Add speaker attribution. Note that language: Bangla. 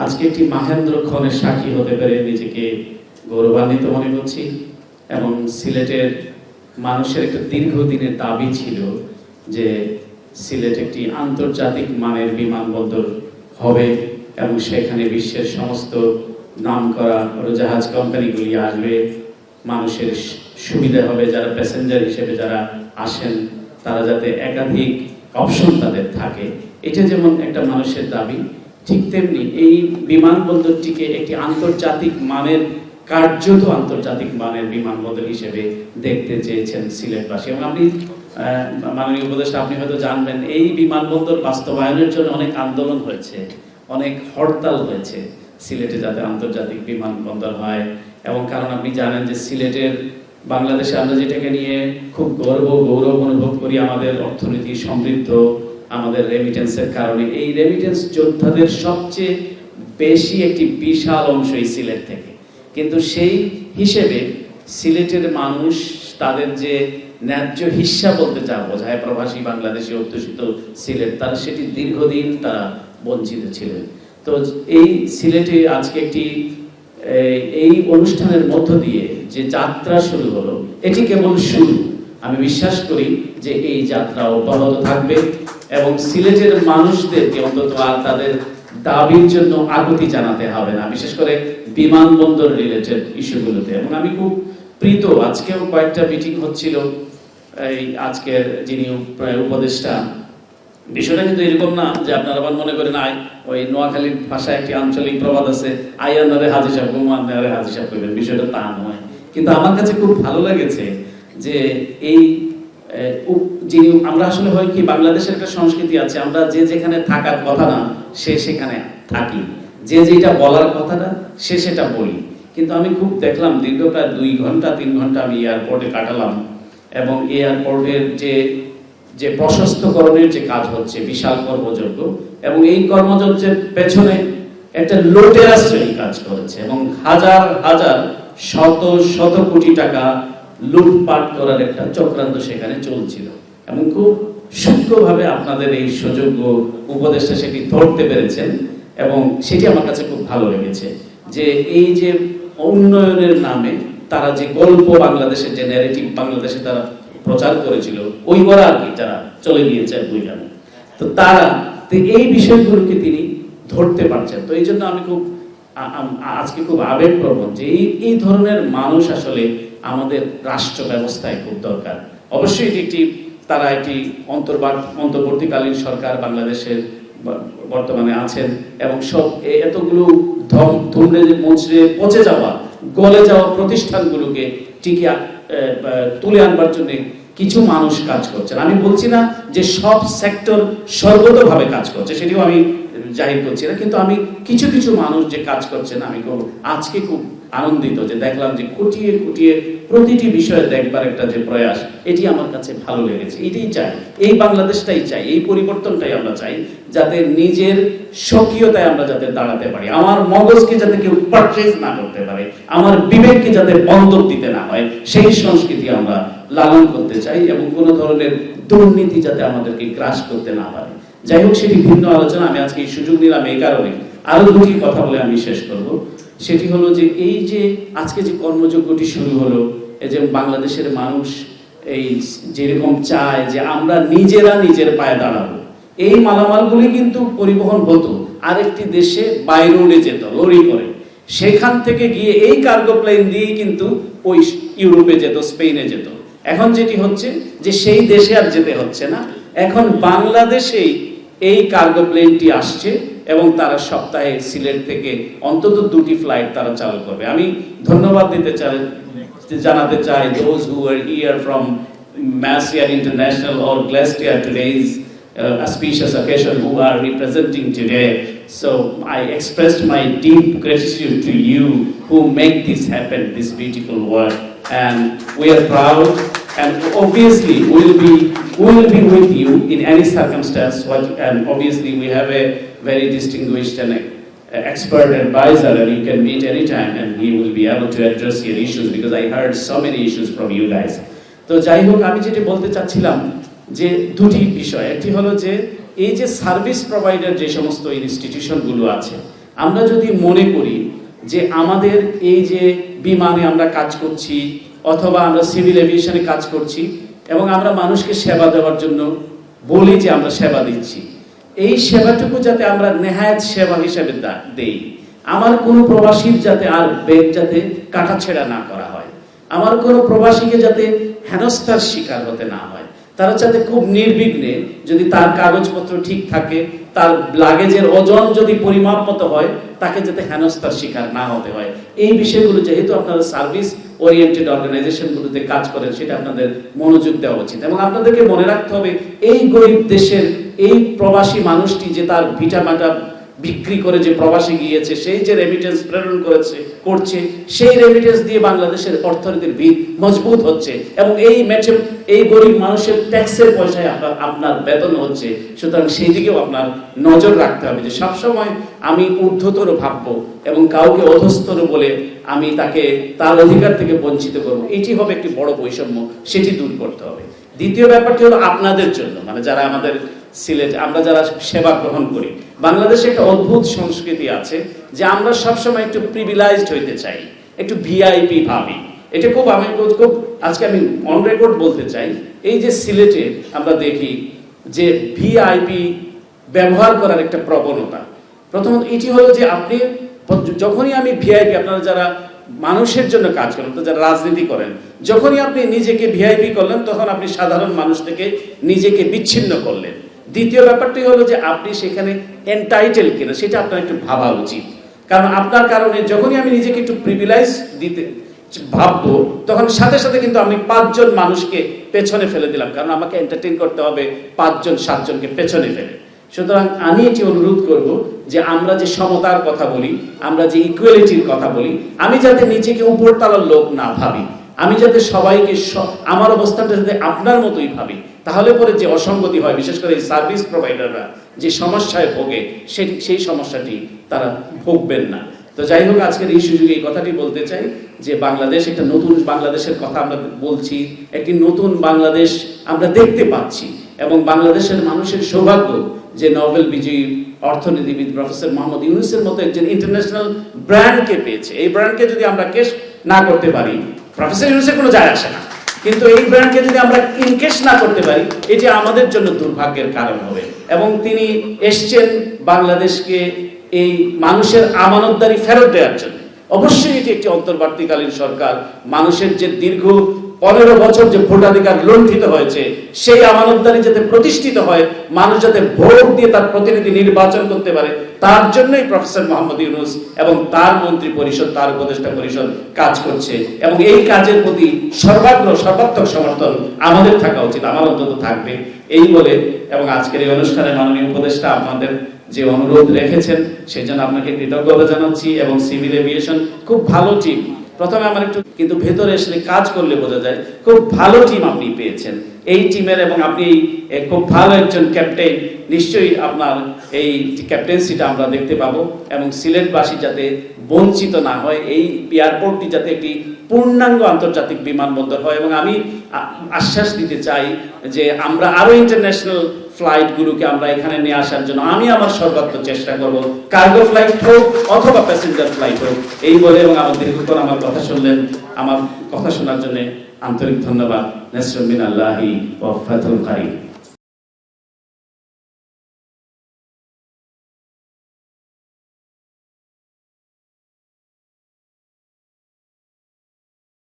Speaker 1: আজকে একটি মাহেন্দ্রক্ষণের সাক্ষী হতে পেরে নিজেকে গৌরবান্বিত মনে করছি। এবং সিলেটের মানুষের একটা দীর্ঘদিনের দাবি ছিল যে সিলেট একটি আন্তর্জাতিক মানের বিমানবন্দর হবে এবং সেখানে বিশ্বের সমস্ত নামকরা জাহাজ কোম্পানিগুলি আসবে, মানুষের সুবিধা হবে, যারা প্যাসেঞ্জার হিসেবে যারা আসেন তারা যাতে একাধিক অপশন তাদের থাকে। এটা যেমন একটা মানুষের দাবি, ঠিক তেমনি এই বিমানবন্দরটিকে একটি আন্তর্জাতিক মানের, কার্যত আন্তর্জাতিক মানের বিমানবন্দর হিসেবে দেখতে চেয়েছেন সিলেটবাসী। এবং আপনি মাননীয় উপদেষ্টা, আপনি হয়তো জানবেন, এই বিমানবন্দর বাস্তবায়নের জন্য অনেক আন্দোলন হয়েছে, অনেক হরতাল হয়েছে সিলেটে যাতে আন্তর্জাতিক বিমানবন্দর হয়। এবং কারণ আপনি জানেন যে সিলেটের, বাংলাদেশে আমরা যেটাকে নিয়ে খুব গৌরব অনুভব করি, আমাদের অর্থনীতি সমৃদ্ধ, আমাদের রেমিটেন্সের কারণে। এই রেমিটেন্স যোদ্ধাদের সবচেয়ে বেশি একটি বিশাল অংশ এই সিলেট থেকে। কিন্তু সেই হিসেবে সিলেটের মানুষ তাদের যে ন্যায্য হিস্সা বলতে যা বোঝায় প্রবাসী বাংলাদেশি অধ্যুষিত সিলেট, তারা সেটি দীর্ঘদিন তারা বঞ্চিত ছিলেন। তো এই সিলেটে আজকে একটি এই অনুষ্ঠানের মধ্য দিয়ে যে যাত্রা শুরু হলো, এটি কেবল শুরু। আমি বিশ্বাস করি যে এই যাত্রা অব্যাহত থাকবে এবং সিলেটের মানুষদেরকে অন্তত আর তাদের দাবির জন্য আকুতি জানাতে হবে না, বিশেষ করে বিমানবন্দর রিলেটেড ইস্যুগুলোতে। এবং আমি খুব প্রীত, আজকেও কয়েকটা মিটিং হচ্ছিল, এই আজকের যিনি উপদেষ্টা, বিষয়টা কিন্তু এরকম না যে আপনারা আবার মনে করেন ওই নোয়াখালীর ভাষায় একটি আঞ্চলিক প্রবাদ আছে, আইয়ানারে হাজি সাহেব ঘুমানারে হাজি সাহেব করবেন, বিষয়টা তা নয়। কিন্তু আমার কাছে খুব ভালো লেগেছে যে এই যিনি, আমরা আসলে হয় কি, বাংলাদেশের একটা সংস্কৃতি আছে, আমরা যে যেখানে থাকার কথা না সে সেখানে থাকি, যে যেটা বলার কথা না সে সেটা বলি। কিন্তু আমি খুব দেখলাম দীর্ঘ প্রায় 2 ঘন্টা 3 ঘন্টা আমি এয়ারপোর্টে কাটালাম এবং এয়ারপোর্টের যে প্রশস্তকরণের যে কাজ হচ্ছে, বিশাল কর্মযজ্ঞ, এবং এই কর্মযজ্ঞের পেছনে একটা লুটেরা শ্রেণী কাজ করেছে এবং হাজার হাজার শত কোটি টাকা লুটপাট করার একটা চক্রান্ত সেখানে চলছিল। এবং খুব সূক্ষ্মভাবে আপনাদের এই সুযোগ্য উপদেষ্টা সেটি ধরতে পেরেছেন এবং সেটি আমার কাছে খুব ভালো লেগেছে যে এই যে উন্নয়নের নামে তারা যে গল্প, বাংলাদেশের যে ন্যারেটিভ বাংলাদেশে তারা প্রচার করেছিল, ওই ওরা আর কি যারা চলে গিয়েছে বুঝলাম, তো তারা এই বিষয়গুলোকে তিনি ধরতে পারছেন। তো এই জন্য আমি খুব আজকে খুব আবেগপ্রবণ যে এই ধরনের মানুষ আসলে আমাদের রাষ্ট্র ব্যবস্থায় খুব দরকার। অবশ্যই এটি তারা একটি অন্তর্বর্তীকালীন সরকার বাংলাদেশের বর্তমানে আছেন এবং সব এতগুলো ধুমড়ে মুচড়ে পচে যাওয়া, গলে যাওয়া প্রতিষ্ঠানগুলোকে টিকে তুলে আনবার জন্য কিছু মানুষ কাজ করছেন। আমি বলছি না যে সব সেক্টর সর্বতভাবে কাজ করছে, সেটিও আমি জাহির করছি না, কিন্তু আমি কিছু কিছু মানুষ যে কাজ করছেন, আমি আজকে খুব আনন্দিত যে দেখলাম যে খুঁটিয়ে খুঁটিয়ে প্রতিটি বিষয়ে দেখবার একটা যে প্রয়াস, এটি আমার কাছে ভালো লেগেছে। এটাই চাই, এই বাংলাদেশটাই চাই, এই পরিবর্তনটাই আমরা চাই, যাতে নিজের স্বকীয়তায় আমরা যাতে দাঁড়াতে পারি, আমার মগজকে যাতে কেউ পারচেজ না করতে পারে, আমার বিবেককে যাতে বন্ধক দিতে না হয়, সেই সংস্কৃতি আমরা লালন করতে চাই এবং কোনো ধরনের দুর্নীতি যাতে আমাদেরকে গ্রাস করতে না পারে। যাই হোক, সেটি ভিন্ন আলোচনা। আমি আজকে এই সুযোগ নিলাম এই কারণে, আরো দুটি কথা বলে আমি শেষ করব। সেটি হলো যে এই যে আজকে যে কর্মযজ্ঞটি শুরু হলো, এই যে বাংলাদেশের মানুষ এই যেরকম চায় যে আমরা নিজেরা নিজের পায়ে দাঁড়াবো, এই মালামালগুলি কিন্তু পরিবহন হতো আরেকটি দেশে, বাই রোডে যেত লরি করে, সেখান থেকে গিয়ে এই কার্গো প্লেন দিয়েই কিন্তু ওই ইউরোপে যেত, স্পেনে যেত। এখন যেটি হচ্ছে যে সেই দেশে আর যেতে হচ্ছে না, এখন বাংলাদেশেই এই কার্গো প্লেনটি আসছে এবং তারা সপ্তাহে সিলেট থেকে অন্তত 2টি ফ্লাইট তারা চালু করবে। আমি ধন্যবাদ জানাতে চাই those who are here from Massier International or Glacier today's auspicious occasion, who are representing today. So I expressed my deep gratitude to you who make this happen, this beautiful work, and we are proud. And obviously we will be with you in any circumstance. And obviously we have a very distinguished and expert advisor, and you can meet anytime and he will be able to address your issues, because I heard so many issues from you guys. তো যাই হোক, আমি যেটি বলতে চাচ্ছিলাম যে দুটি বিষয়। একটি হলো যে এই যে সার্ভিস প্রোভাইডার যে সমস্ত ইনস্টিটিউশনগুলো আছে, আমরা যদি মনে করি যে আমাদের এই যে বিমানে আমরা কাজ করছি অথবা আমরা সিভিল এভিয়েশনে কাজ করছি এবং আমরা মানুষকে সেবা দেওয়ার জন্য বলি যে আমরা সেবা দিচ্ছি, এই সেবাটুকু যাতে আমরা নেহায়েত সেবা হিসেবে দেই। আমার কোনো প্রবাসীর যাতে আর বেগ যাতে কাটাছেঁড়া না করা হয়, আমার কোনো প্রবাসীকে যাতে হেনস্থার শিকার হতে না হয়, তারা যাতে খুব নির্বিঘ্নে, যদি তার কাগজপত্র ঠিক থাকে, তার লাগেজের ওজন যদি পরিমাপ মতো হয়, তাকে যাতে হেনস্থার শিকার না হতে হয়। এই বিষয়গুলো যেহেতু আপনারা সার্ভিস ওরিয়েন্টেড অর্গানাইজেশনগুলোতে কাজ করেন, সেটা আপনাদের মনোযোগ দেওয়া উচিত। এবং আপনাদেরকে মনে রাখতে হবে, এই গরিব দেশের এই প্রবাসী মানুষটি যে তার ভিটামাটা বিক্রি করে যে প্রবাসী গিয়েছে, সেই যে রেমিটেন্স প্রেরণ করছে, সেই রেমিটেন্স দিয়ে বাংলাদেশের অর্থনীতির ভিত মজবুত হচ্ছে এবং এই গরিব মানুষের ট্যাক্সের পয়সায় আপনার বেতন হচ্ছে। সুতরাং সেই দিকেও আপনার নজর রাখতে হবে যে সবসময় আমি ঊর্ধ্বতর ভাববো এবং কাউকে অধস্তর বলে আমি তাকে তার অধিকার থেকে বঞ্চিত করবো, এটি হবে একটি বড় বৈষম্য, সেটি দূর করতে হবে। দ্বিতীয় ব্যাপারটি হলো আপনাদের জন্য, মানে যারা আমাদের সিলেট, আমরা যারা সেবা গ্রহণ করি, বাংলাদেশে একটা অদ্ভুত সংস্কৃতি আছে যে আমরা সবসময় একটু প্রিভিলাইজড হইতে চাই, একটু ভিআইপি ভাবি। এটা খুব আজকে আমি অন রেকর্ড বলতে চাই, এই যে সিলেটে আমরা দেখি যে ভিআইপি ব্যবহার করার একটা প্রবণতা। প্রথমত এটি হলো যে আপনি যখনই আমি ভিআইপি, আপনারা যারা মানুষের জন্য কাজ করেন, তো যারা রাজনীতি করেন, যখনই আপনি নিজেকে ভিআইপি করলেন, তখন আপনি সাধারণ মানুষ থেকে নিজেকে বিচ্ছিন্ন করলেন। দ্বিতীয় ব্যাপারটি হলো যে আপনি সেখানে এন্টাইটেল কিনা, সেটা আপনার একটু ভাবা উচিত। কারণ আপনার কারণে যখনই আমি নিজেকে একটু প্রিভিলাইজ দিতে ভাববো, তখন সাথে সাথে কিন্তু আমি 5 জন মানুষকে পেছনে ফেলে দিলাম, কারণ আমাকে এন্টারটেইন করতে হবে 5 জন 7 জনকে পেছনে ফেলে। সুতরাং আমি এটি অনুরোধ করব যে আমরা যে সমতার কথা বলি, আমরা যে ইকুয়ালিটির কথা বলি, আমি যাতে নিজেকে উপরতলার লোক না ভাবি, আমি যাতে সবাইকে আমার অবস্থানটা যাতে আপনার মতোই ভাবি, তাহলে পরে যে অসঙ্গতি হয়, বিশেষ করে এই সার্ভিস প্রোভাইডাররা যে সমস্যায় ভোগে, সেই সমস্যাটি তারা ভুগবেন না। তো যাই হোক, আজকের এই সুযোগে এই কথাটি বলতে চাই যে বাংলাদেশ একটা নতুন বাংলাদেশের কথা আমরা বলছি, একটি নতুন বাংলাদেশ আমরা দেখতে পাচ্ছি এবং বাংলাদেশের মানুষের সৌভাগ্য যে নোবেল বিজয়ী অর্থনীতিবিদ প্রফেসর মোহাম্মদ ইউনূসের মতো একজন ইন্টারন্যাশনাল ব্র্যান্ডকে পেয়েছে। এই ব্র্যান্ডকে যদি আমরা কেশ না করতে পারি, প্রফেসর ইউনূসের কোনো যায় আসে না, কিন্তু এই ব্র্যান্ডকে যদি আমরা ইনকেশ না করতে পারি, এটি আমাদের জন্য দুর্ভাগ্যের কারণ হবে। এবং তিনি এসছেন বাংলাদেশকে এই মানুষের আমানতদারি ফেরত দেওয়ার জন্য। অবশ্যই এটি একটি অন্তর্বর্তীকালীন সরকার, মানুষের যে দীর্ঘ 15 বছর যে ভোটাধিকার লুণ্ঠিত হয়েছে, সেই আমানতদারি যাতে প্রতিষ্ঠিত হয়, মানুষ যাতে ভোট দিয়ে তার প্রতিনিধি নির্বাচন করতে পারে, তার জন্যই প্রফেসর মোহাম্মদ ইউনূস এবং তার মন্ত্রী পরিষদ, তার উপদেষ্টা পরিষদ কাজ করছে। এবং এই কাজের প্রতি সর্বাত্মক সমর্থন আমাদের থাকা উচিত, আমার অন্তত থাকবে। এই বলে এবং আজকের এই অনুষ্ঠানে মাননীয় উপদেষ্টা আপনাদের যে অনুরোধ রেখেছেন, সেই জন্য আপনাকে কৃতজ্ঞতা জানাচ্ছি। এবং সিভিল এভিয়েশন খুব ভালো টিম, প্রথমে আমার একটু, কিন্তু ভেতরে এসে কাজ করলে বোঝা যায় খুব ভালো টিম আপনি পেয়েছেন এই টিমের। এবং আপনি খুব ভালো একজন ক্যাপ্টেন, নিশ্চয়ই আপনার এই ক্যাপ্টেন্সিটা আমরা দেখতে পাবো এবং সিলেটবাসী যাতে বঞ্চিত না হয়, এই এয়ারপোর্টটি যাতে একটি পূর্ণাঙ্গ আন্তর্জাতিক বিমানবন্দর হয়। এবং আমি আশ্বাস দিতে চাই যে আমরা আরো ইন্টারন্যাশনাল ফ্লাইটগুলোকে আমরা এখানে নিয়ে আসার জন্য আমি আমার সর্বাত্মক চেষ্টা করব, কার্গো ফ্লাইট হোক অথবা প্যাসেঞ্জার ফ্লাইট হোক। এই বলে এবং আমার দীর্ঘক্ষণ আমার কথা শুনলেন, আমার কথা শোনার জন্য আন্তরিক ধন্যবাদ। নাসরুম মিনাল্লাহি ওয়া ফাতহুল কারীম।